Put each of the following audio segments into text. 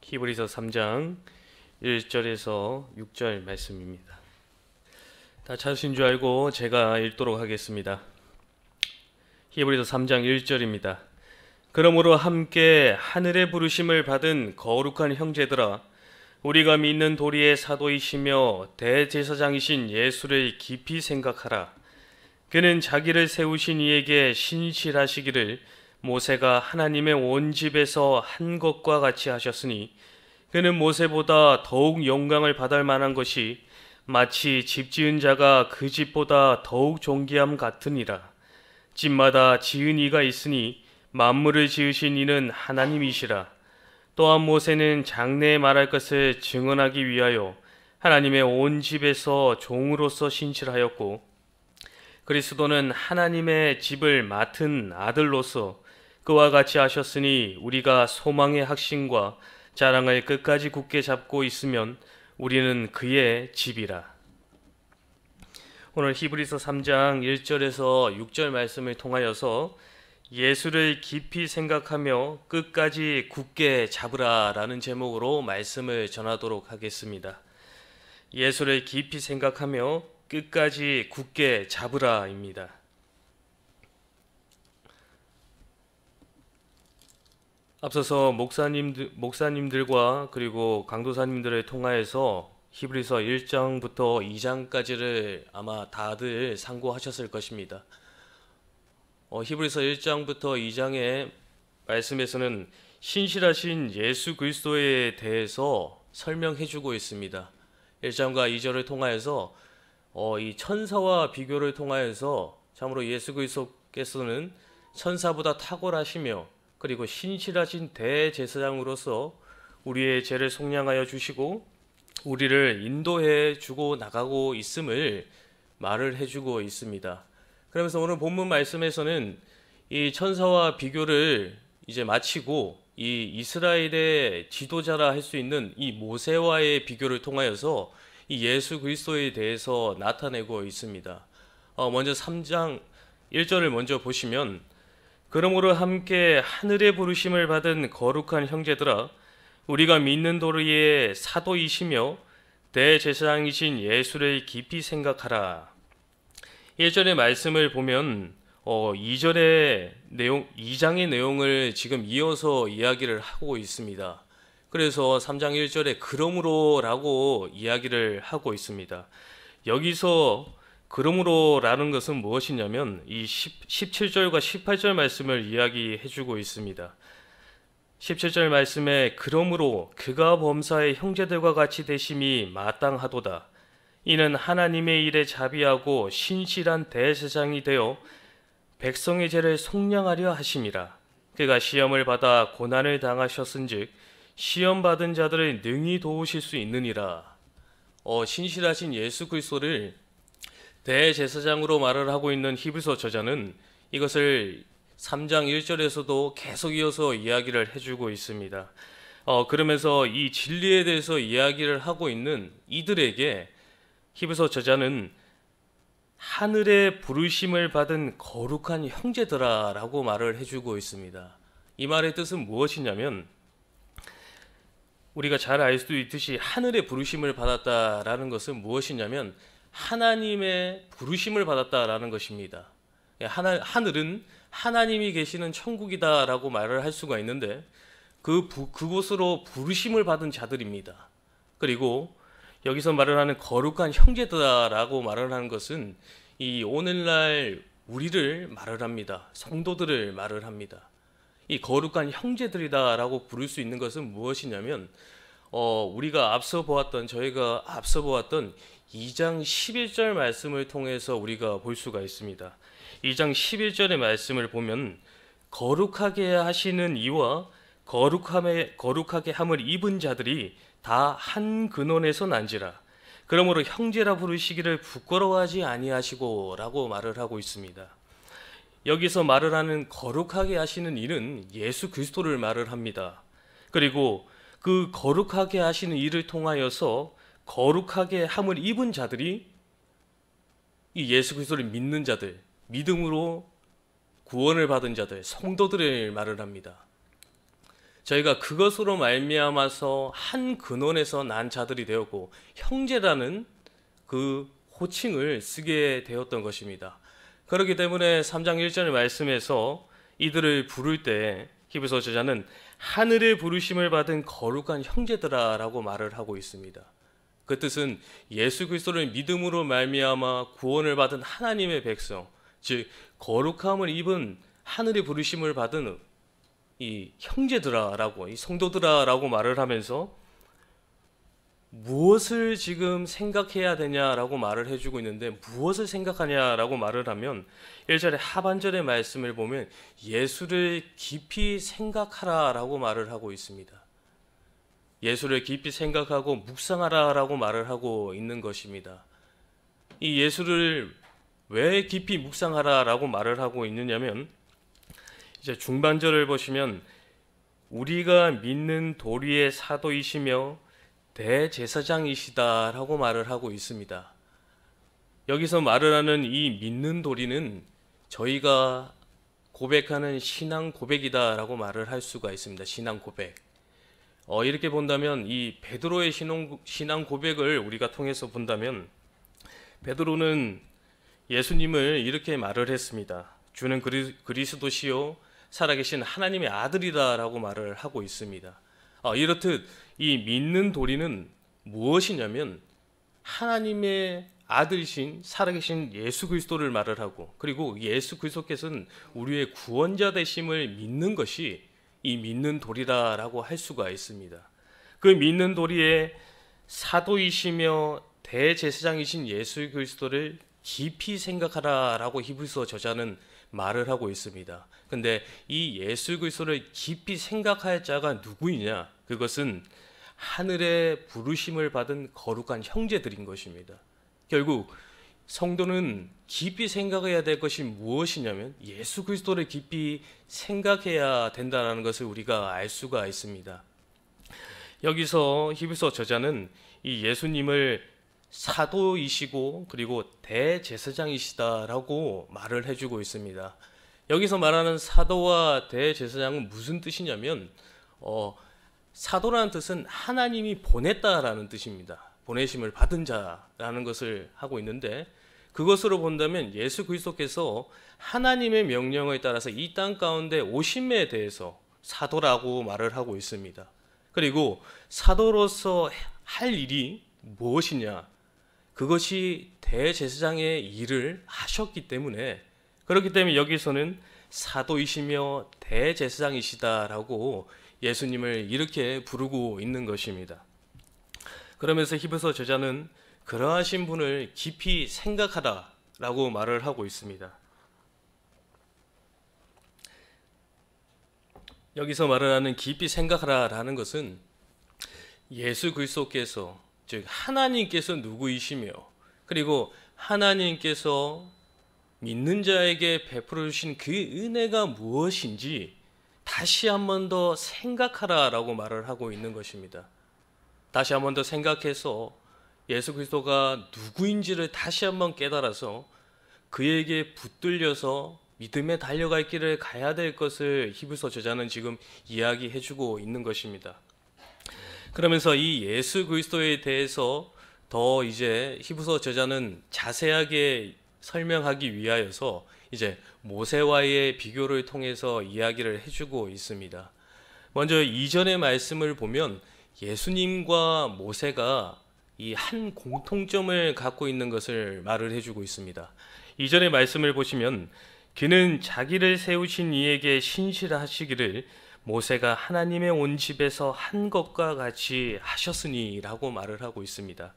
히브리서 3장 1절에서 6절 말씀입니다. 다 찾으신 줄 알고 제가 읽도록 하겠습니다. 히브리서 3장 1절입니다. 그러므로 함께 하늘의 부르심을 받은 거룩한 형제들아, 우리가 믿는 도리의 사도이시며 대제사장이신 예수를 깊이 생각하라. 그는 자기를 세우신 이에게 신실하시기를 모세가 하나님의 온 집에서 한 것과 같이 하셨으니, 그는 모세보다 더욱 영광을 받을 만한 것이 마치 집 지은 자가 그 집보다 더욱 존귀함 같으니라. 집마다 지은 이가 있으니 만물을 지으신 이는 하나님이시라. 또한 모세는 장래에 말할 것을 증언하기 위하여 하나님의 온 집에서 종으로서 신실하였고, 그리스도는 하나님의 집을 맡은 아들로서 그와 같이 하셨으니, 우리가 소망의 확신과 자랑을 끝까지 굳게 잡고 있으면 우리는 그의 집이라. 오늘 히브리서 3장 1절에서 6절 말씀을 통하여서 예수를 깊이 생각하며 끝까지 굳게 잡으라 라는 제목으로 말씀을 전하도록 하겠습니다. 예수를 깊이 생각하며 끝까지 굳게 잡으라 입니다. 앞서서 목사님들과 그리고 강도사님들을 통하여서 히브리서 1장부터 2장까지를 아마 다들 상고하셨을 것입니다. 히브리서 1장부터 2장의 말씀에서는 신실하신 예수 그리스도에 대해서 설명해주고 있습니다. 1장과 2절을 통하여서 이 천사와 비교를 통하여서 참으로 예수 그리스도께서는 천사보다 탁월하시며, 그리고 신실하신 대제사장으로서 우리의 죄를 속량하여 주시고 우리를 인도해 주고 나가고 있음을 말을 해주고 있습니다. 그러면서 오늘 본문 말씀에서는 이 천사와 비교를 이제 마치고 이 이스라엘의 지도자라 할 수 있는 이 모세와의 비교를 통하여서 이 예수 그리스도에 대해서 나타내고 있습니다. 먼저 3장 1절을 먼저 보시면, 그러므로 함께 하늘의 부르심을 받은 거룩한 형제들아, 우리가 믿는 도리의 사도이시며 대제사장이신 예수를 깊이 생각하라. 1절의 말씀을 보면 2장의 내용을 지금 이어서 이야기를 하고 있습니다. 그래서 3장 1절에 그러므로 라고 이야기를 하고 있습니다. 여기서 그러므로 라는 것은 무엇이냐면 이 17절과 18절 말씀을 이야기해 주고 있습니다. 17절 말씀에 그러므로 그가 범사의 형제들과 같이 되심이 마땅하도다. 이는 하나님의 일에 자비하고 신실한 대제사장이 되어 백성의 죄를 속량하려 하심이라. 그가 시험을 받아 고난을 당하셨은즉 시험 받은 자들을 능히 도우실 수 있느니라. 신실하신 예수 그리스도를 대제사장으로 말을 하고 있는 히브리서 저자는 이것을 3장 1절에서도 계속 이어서 이야기를 해주고 있습니다. 그러면서 이 진리에 대해서 이야기를 하고 있는 이들에게 히브리서 저자는 하늘의 부르심을 받은 거룩한 형제들아 라고 말을 해주고 있습니다. 이 말의 뜻은 무엇이냐면, 우리가 잘 알 수도 있듯이 하늘의 부르심을 받았다라는 것은 무엇이냐면 하나님의 부르심을 받았다라는 것입니다. 하늘은 하나님이 계시는 천국이다라고 말을 할 수가 있는데 그곳으로 부르심을 받은 자들입니다. 그리고 여기서 말을 하는 거룩한 형제들라고 말을 하는 것은 이 오늘날 우리를 말을 합니다. 성도들을 말을 합니다. 이 거룩한 형제들이다라고 부를 수 있는 것은 무엇이냐면 저희가 앞서 보았던 2장 11절 말씀을 통해서 우리가 볼 수가 있습니다. 2장 11절의 말씀을 보면 거룩하게 하시는 이와 거룩하게 함을 입은 자들이 다 한 근원에서 난지라. 그러므로 형제라 부르시기를 부끄러워하지 아니하시고 라고 말을 하고 있습니다. 여기서 말을 하는 거룩하게 하시는 이는 예수 그리스도를 말을 합니다. 그리고 그 거룩하게 하시는 일을 통하여서 거룩하게 함을 입은 자들이 이 예수 그리스도를 믿는 자들, 믿음으로 구원을 받은 자들, 성도들을 말을 합니다. 저희가 그것으로 말미암아서 한 근원에서 난 자들이 되었고 형제라는 그 호칭을 쓰게 되었던 것입니다. 그렇기 때문에 3장 1절의 말씀에서 이들을 부를 때 히브리서 저자는 하늘의 부르심을 받은 거룩한 형제들아 라고 말을 하고 있습니다. 그 뜻은 예수 그리스도를 믿음으로 말미암아 구원을 받은 하나님의 백성, 즉 거룩함을 입은 하늘의 부르심을 받은 이 형제들아라고, 이 성도들아라고 말을 하면서 무엇을 지금 생각해야 되냐라고 말을 해주고 있는데, 무엇을 생각하냐라고 말을 하면 1절의 하반절의 말씀을 보면 예수를 깊이 생각하라라고 말을 하고 있습니다. 예수를 깊이 생각하고 묵상하라라고 말을 하고 있는 것입니다. 이 예수를 왜 깊이 묵상하라라고 말을 하고 있느냐면, 이제 중반절을 보시면 우리가 믿는 도리의 사도이시며 대제사장이시다라고 말을 하고 있습니다. 여기서 말을 하는 이 믿는 도리는 저희가 고백하는 신앙 고백이다라고 말을 할 수가 있습니다. 신앙 고백. 이렇게 본다면 이 베드로의 신앙 고백을 우리가 통해서 본다면, 베드로는 예수님을 이렇게 말을 했습니다. 주는 그리스도시요 살아계신 하나님의 아들이다라고 말을 하고 있습니다. 이렇듯 이 믿는 도리는 무엇이냐면 하나님의 아들이신 살아계신 예수 그리스도를 말을 하고, 그리고 예수 그리스도께서는 우리의 구원자 되심을 믿는 것이 이 믿는 도리다라고 할 수가 있습니다. 그 믿는 도리의 사도이시며 대제사장이신 예수 그리스도를 깊이 생각하라라고 히브리서 저자는 말을 하고 있습니다. 근데 이 예수 그리스도를 깊이 생각할 자가 누구이냐? 그것은 하늘의 부르심을 받은 거룩한 형제들인 것입니다. 결국 성도는 깊이 생각해야 될 것이 무엇이냐면 예수 그리스도를 깊이 생각해야 된다는 것을 우리가 알 수가 있습니다. 여기서 히브리서 저자는 이 예수님을 사도이시고 그리고 대제사장이시다라고 말을 해주고 있습니다. 여기서 말하는 사도와 대제사장은 무슨 뜻이냐면 사도라는 뜻은 하나님이 보냈다라는 뜻입니다. 보내심을 받은 자라는 것을 하고 있는데, 그것으로 본다면 예수 그리스도께서 하나님의 명령에 따라서 이 땅 가운데 오심에 대해서 사도라고 말을 하고 있습니다. 그리고 사도로서 할 일이 무엇이냐? 그것이 대제사장의 일을 하셨기 때문에, 그렇기 때문에 여기서는 사도이시며 대제사장이시다라고 예수님을 이렇게 부르고 있는 것입니다. 그러면서 히브리서 저자는 그러하신 분을 깊이 생각하라라고 말을 하고 있습니다. 여기서 말하는 깊이 생각하라라는 것은 예수 그리스도께서, 즉 하나님께서 누구이시며, 그리고 하나님께서 믿는 자에게 베풀어 주신 그 은혜가 무엇인지 다시 한 번 더 생각하라라고 말을 하고 있는 것입니다. 다시 한 번 더 생각해서 예수 그리스도가 누구인지를 다시 한 번 깨달아서 그에게 붙들려서 믿음에 달려갈 길을 가야 될 것을 히브리서 저자는 지금 이야기해주고 있는 것입니다. 그러면서 이 예수 그리스도에 대해서 더 이제 히브리서 저자는 자세하게 설명하기 위하여서 이제 모세와의 비교를 통해서 이야기를 해주고 있습니다. 먼저 이전의 말씀을 보면 예수님과 모세가 이 한 공통점을 갖고 있는 것을 말을 해주고 있습니다. 이전의 말씀을 보시면 그는 자기를 세우신 이에게 신실하시기를 모세가 하나님의 온 집에서 한 것과 같이 하셨으니 라고 말을 하고 있습니다.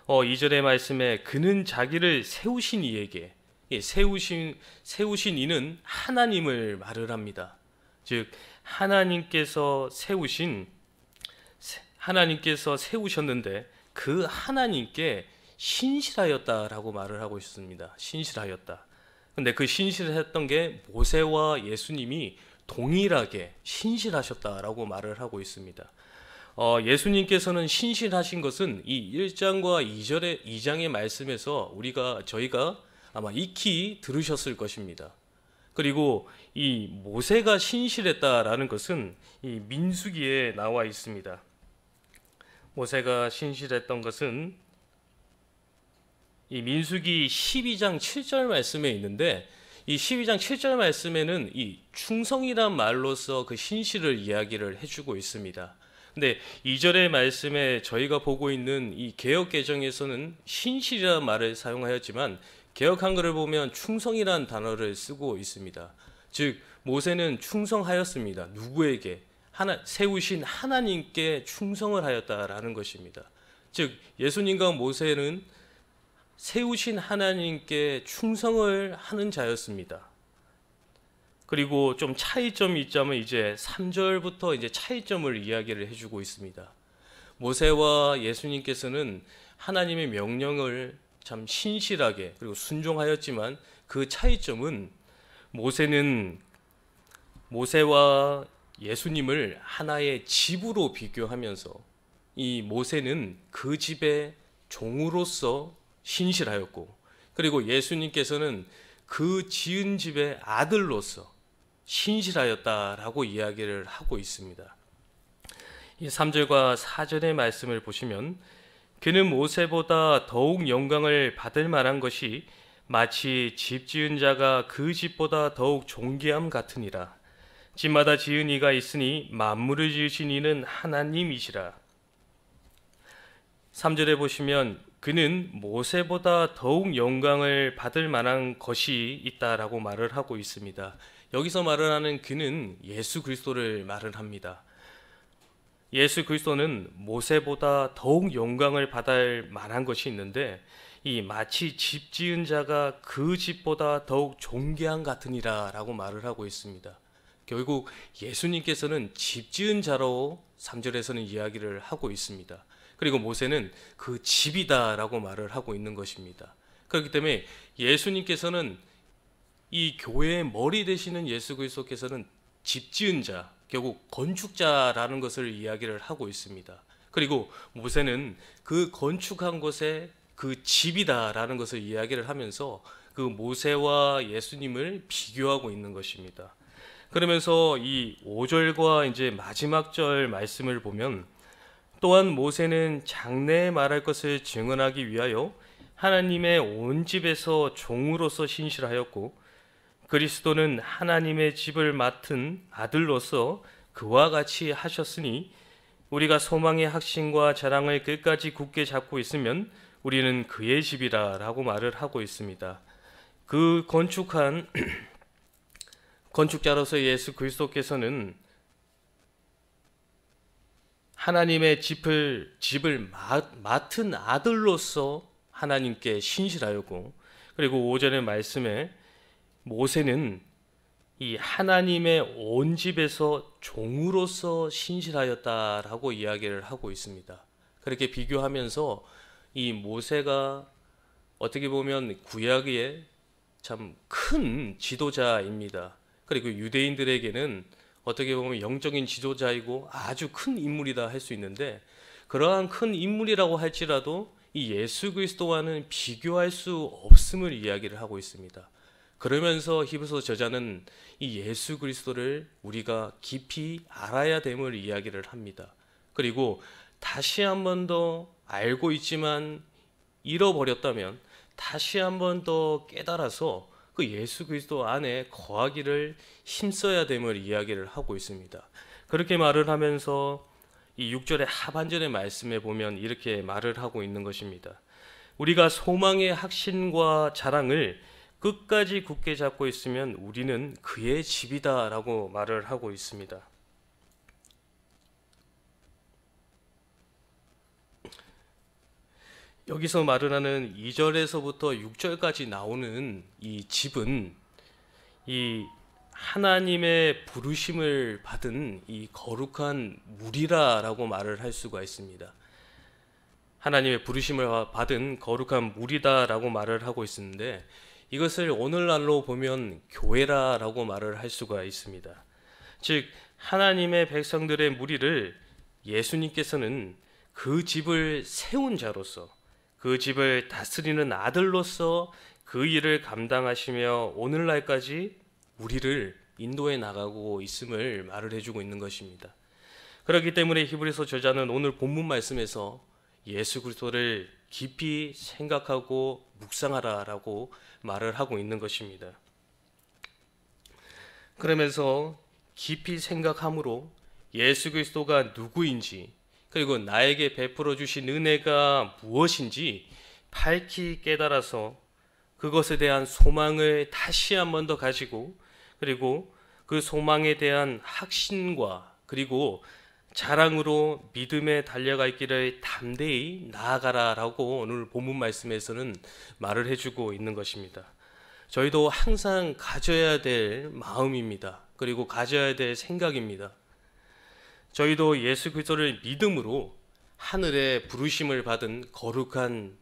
2절의 말씀에 그는 자기를 세우신 이에게, 세우신 이는 하나님을 말을 합니다. 즉 하나님께서 세우셨는데 그 하나님께 신실하였다라고 말을 하고 있습니다. 신실하였다. 근데 그 신실했던 게 모세와 예수님이 동일하게 신실하셨다라고 말을 하고 있습니다. 예수님께서는 신실하신 것은 이 1장과 2장의 말씀에서 저희가 아마 익히 들으셨을 것입니다. 그리고 이 모세가 신실했다라는 것은 이 민수기에 나와 있습니다. 모세가 신실했던 것은 이 민수기 12장 7절 말씀에 있는데, 이 12장 7절 말씀에는 이 충성이란 말로서 그 신실을 이야기를 해주고 있습니다. 근데 2절의 말씀에 저희가 보고 있는 이 개역 개정에서는 신실이라는 말을 사용하였지만 개역 한글을 보면 충성이라는 단어를 쓰고 있습니다. 즉 모세는 충성하였습니다. 누구에게? 세우신 하나님께 충성을 하였다라는 것입니다. 즉 예수님과 모세는 세우신 하나님께 충성을 하는 자였습니다. 그리고 좀 차이점이 있자면 이제 3절부터 이제 차이점을 이야기를 해주고 있습니다. 모세와 예수님께서는 하나님의 명령을 참 신실하게 그리고 순종하였지만 그 차이점은 모세와 예수님을 하나의 집으로 비교하면서 이 모세는 그 집의 종으로서 신실하였고, 그리고 예수님께서는 그 지은 집의 아들로서 신실하였다라고 이야기를 하고 있습니다. 이 3절과 4절의 말씀을 보시면 그는 모세보다 더욱 영광을 받을 만한 것이 마치 집 지은 자가 그 집보다 더욱 존귀함 같으니라. 집마다 지은 이가 있으니 만물을 지으신 이는 하나님이시라. 3절에 보시면 그는 모세보다 더욱 영광을 받을 만한 것이 있다라고 말을 하고 있습니다. 여기서 말을 하는 그는 예수 그리스도를 말을 합니다. 예수 그리스도는 모세보다 더욱 영광을 받을 만한 것이 있는데, 이 마치 집 지은 자가 그 집보다 더욱 존귀한 같으니라 라고 말을 하고 있습니다. 결국 예수님께서는 집 지은 자로 3절에서는 이야기를 하고 있습니다. 그리고 모세는 그 집이다 라고 말을 하고 있는 것입니다. 그렇기 때문에 예수님께서는 이 교회의 머리 되시는 예수 그리스도께서는 집 지은 자, 결국 건축자라는 것을 이야기를 하고 있습니다. 그리고 모세는 그 건축한 것에 그 집이다라는 것을 이야기를 하면서 그 모세와 예수님을 비교하고 있는 것입니다. 그러면서 이 5절과 이제 마지막 절 말씀을 보면, 또한 모세는 장래에 말할 것을 증언하기 위하여 하나님의 온 집에서 종으로서 신실하였고, 그리스도는 하나님의 집을 맡은 아들로서 그와 같이 하셨으니 우리가 소망의 확신과 자랑을 끝까지 굳게 잡고 있으면 우리는 그의 집이라 라고 말을 하고 있습니다. 그 건축한 건축자로서 예수 그리스도께서는 하나님의 집을 맡은 아들로서 하나님께 신실하였고, 그리고 5절의 말씀에 모세는 이 하나님의 온 집에서 종으로서 신실하였다라고 이야기를 하고 있습니다. 그렇게 비교하면서 이 모세가 어떻게 보면 구약의 참 큰 지도자입니다. 그리고 유대인들에게는 어떻게 보면 영적인 지도자이고 아주 큰 인물이다 할 수 있는데, 그러한 큰 인물이라고 할지라도 이 예수 그리스도와는 비교할 수 없음을 이야기를 하고 있습니다. 그러면서 히브리서 저자는 이 예수 그리스도를 우리가 깊이 알아야 됨을 이야기를 합니다. 그리고 다시 한 번 더 알고 있지만 잃어버렸다면 다시 한 번 더 깨달아서 그 예수 그리스도 안에 거하기를 힘써야 됨을 이야기를 하고 있습니다. 그렇게 말을 하면서 이 6절의 하반절의 말씀에 보면 이렇게 말을 하고 있는 것입니다. 우리가 소망의 확신과 자랑을 끝까지 굳게 잡고 있으면 우리는 그의 집이다 라고 말을 하고 있습니다. 여기서 말을 하는 2절에서부터 6절까지 나오는 이 집은 이 하나님의 부르심을 받은 이 거룩한 무리라라고 말을 할 수가 있습니다. 하나님의 부르심을 받은 거룩한 무리다라고 말을 하고 있는데, 이것을 오늘날로 보면 교회라라고 말을 할 수가 있습니다. 즉 하나님의 백성들의 무리를 예수님께서는 그 집을 세운 자로서, 그 집을 다스리는 아들로서 그 일을 감당하시며 오늘날까지 우리를 인도해 나가고 있음을 말을 해주고 있는 것입니다. 그렇기 때문에 히브리서 저자는 오늘 본문 말씀에서 예수 그리스도를 깊이 생각하고 묵상하라라고 말을 하고 있는 것입니다. 그러면서 깊이 생각함으로 예수 그리스도가 누구인지, 그리고 나에게 베풀어 주신 은혜가 무엇인지 밝히 깨달아서 그것에 대한 소망을 다시 한 번 더 가지고, 그리고 그 소망에 대한 확신과 그리고 자랑으로 믿음에 달려갈 길을 담대히 나아가라라고 오늘 본문 말씀에서는 말을 해주고 있는 것입니다. 저희도 항상 가져야 될 마음입니다. 그리고 가져야 될 생각입니다. 저희도 예수 그리스도를 믿음으로 하늘의 부르심을 받은 거룩한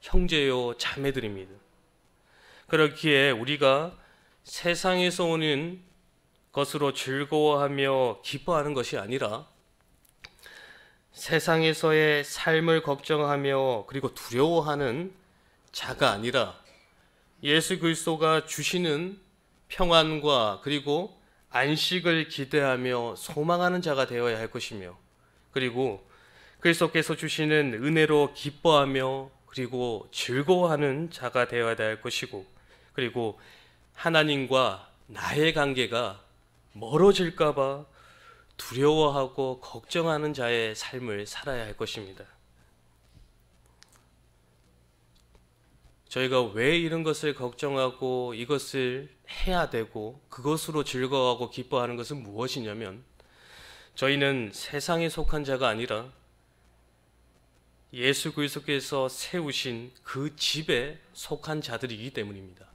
형제요 자매들입니다. 그렇기에 우리가 세상에서 오는 것으로 즐거워하며 기뻐하는 것이 아니라 세상에서의 삶을 걱정하며 그리고 두려워하는 자가 아니라 예수 그리스도가 주시는 평안과 그리고 안식을 기대하며 소망하는 자가 되어야 할 것이며, 그리고 그리스도께서 주시는 은혜로 기뻐하며 그리고 즐거워하는 자가 되어야 할 것이고, 그리고 하나님과 나의 관계가 멀어질까 봐 두려워하고 걱정하는 자의 삶을 살아야 할 것입니다. 저희가 왜 이런 것을 걱정하고 이것을 해야 되고 그것으로 즐거워하고 기뻐하는 것은 무엇이냐면, 저희는 세상에 속한 자가 아니라 예수 그리스도께서 세우신 그 집에 속한 자들이기 때문입니다.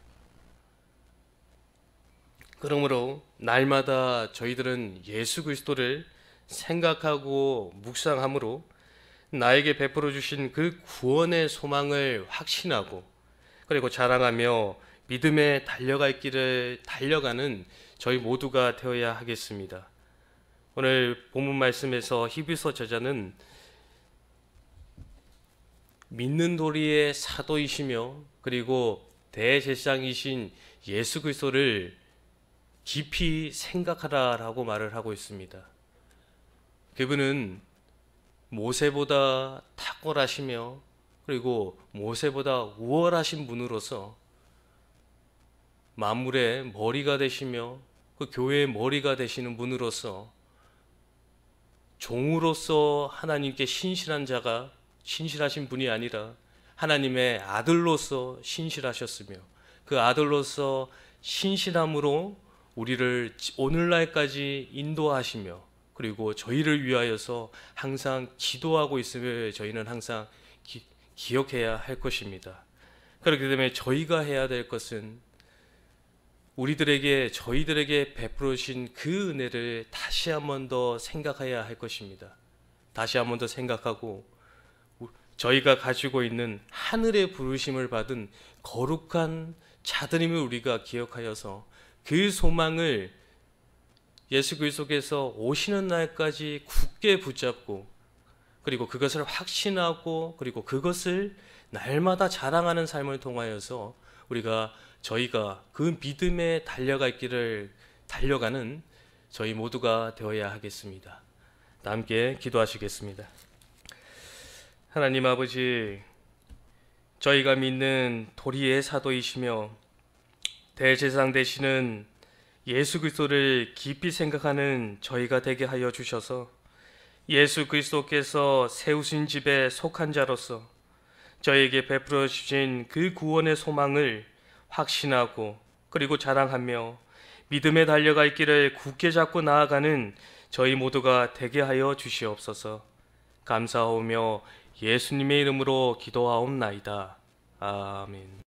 그러므로 날마다 저희들은 예수 그리스도를 생각하고 묵상함으로 나에게 베풀어 주신 그 구원의 소망을 확신하고 그리고 자랑하며 믿음에 달려갈 길을 달려가는 저희 모두가 되어야 하겠습니다. 오늘 본문 말씀에서 히브리서 저자는 믿는 도리의 사도이시며 그리고 대제사장이신 예수 그리스도를 깊이 생각하라라고 말을 하고 있습니다. 그분은 모세보다 탁월하시며 그리고 모세보다 우월하신 분으로서 만물의 머리가 되시며 그 교회의 머리가 되시는 분으로서 종으로서 하나님께 신실하신 분이 아니라 하나님의 아들로서 신실하셨으며 그 아들로서 신실함으로 우리를 오늘날까지 인도하시며 그리고 저희를 위하여서 항상 기도하고 있음을 저희는 항상 기억해야 할 것입니다. 그렇기 때문에 저희가 해야 될 것은 저희들에게 베풀어 주신 그 은혜를 다시 한 번 더 생각해야 할 것입니다. 다시 한 번 더 생각하고 저희가 가지고 있는 하늘의 부르심을 받은 거룩한 자들임을 우리가 기억하여서 그 소망을 예수 그리스도께서 오시는 날까지 굳게 붙잡고 그리고 그것을 확신하고 그리고 그것을 날마다 자랑하는 삶을 통하여서 저희가 그 믿음에 달려갈 길을 달려가는 저희 모두가 되어야 하겠습니다. 함께 기도하시겠습니다. 하나님 아버지, 저희가 믿는 도리의 사도이시며 대제사장 되시는 예수 그리스도를 깊이 생각하는 저희가 되게 하여 주셔서 예수 그리스도께서 세우신 집에 속한 자로서 저희에게 베풀어 주신 그 구원의 소망을 확신하고 그리고 자랑하며 믿음에 달려갈 길을 굳게 잡고 나아가는 저희 모두가 되게 하여 주시옵소서. 감사하오며 예수님의 이름으로 기도하옵나이다. 아멘.